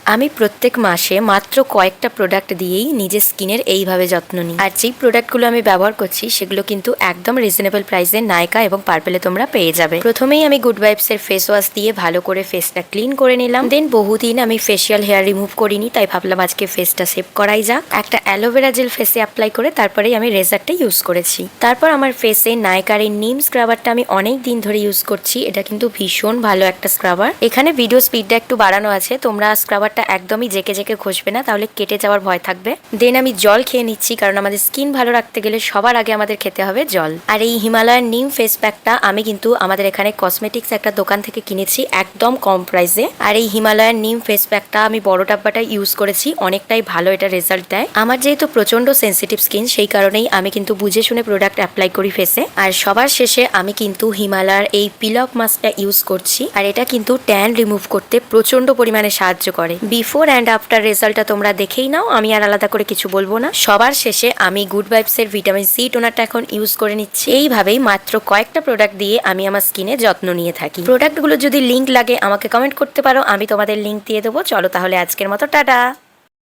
আমি প্রত্যেক মাসে মাত্র কয়েকটা প্রোডাক্ট দিয়েই নিজের স্কিনের এইভাবে যত্ন নিই। আর যেই প্রোডাক্টগুলো আমি ব্যবহার করছি সেগুলো কিন্তু একদম রিজনেবল প্রাইসে নাইকা এবং পার্পেলে তোমরা পেয়ে যাবে। প্রথমেই আমি গুড ভাইবসের ফেস ওয়াশ দিয়ে ভালো করে ফেসটা ক্লিন করে নিলাম। দেন বহুদিন আমি ফেসিয়াল হেয়ার রিমুভ করিনি, তাই ভাবলাম আজকে ফেসটা সেভ করাই যাক। একটা অ্যালোভেরা জেল ফেসে অ্যাপ্লাই করে তারপরেই আমি রেজারটা ইউজ করেছি। তারপর আমার ফেসে নাইকার এই নিম স্ক্রাবারটা আমি অনেক দিন ধরে ইউজ করছি। এটা কিন্তু ভীষণ ভালো একটা স্ক্রাবার। এখানে ভিডিও স্পিডটা একটু বাড়ানো আছে, তোমরা স্ক্রাবারটা একদমই জেকে জেকে ঘষবে না, তাহলে কেটে যাওয়ার ভয় থাকবে। দেন আমি জল খেয়ে নিচ্ছি, কারণ আমাদের স্কিন ভালো রাখতে গেলে সবার আগে আমাদের খেতে হবে জল। আর এই হিমালয়ার নিম ফেস প্যাকটা আমি কিন্তু আমাদের এখানে কসমেটিক্স একটা দোকান থেকে কিনেছি একদম কম প্রাইসে। আর এই হিমালয়ার নিম ফেস প্যাকটা আমি বড় ডাব্বাটা ইউজ করেছি, অনেকটাই ভালো এটা রেজাল্ট দেয়। আমার যেহেতু প্রচন্ড সেন্সিটিভ স্কিন, সেই কারণেই আমি কিন্তু বুঝে শুনে প্রোডাক্ট অ্যাপ্লাই করি ফেসে। আর সবার শেষে আমি কিন্তু হিমালয়ার এই পিল অফ মাস্কটা ইউজ করছি। আর এটা কিন্তু ট্যান রিমুভ করতে প্রচন্ড পরিমাণে সাহায্য করে। বিফোর অ্যান্ড আফটার রেজাল্টটা তোমরা দেখেই নাও, আমি আর আলাদা করে কিছু বলবো না। সবার শেষে আমি গুড ভাইবসের ভিটামিন সি টোনারটা এখন ইউজ করে নিচ্ছি। এইভাবেই মাত্র কয়েকটা প্রোডাক্ট দিয়ে আমি আমার স্কিনে যত্ন নিয়ে থাকি। প্রোডাক্টগুলো যদি লিঙ্ক লাগে আমাকে কমেন্ট করতে পারো, আমি তোমাদের লিঙ্ক দিয়ে দেবো। চলো তাহলে আজকের মতো টাটা।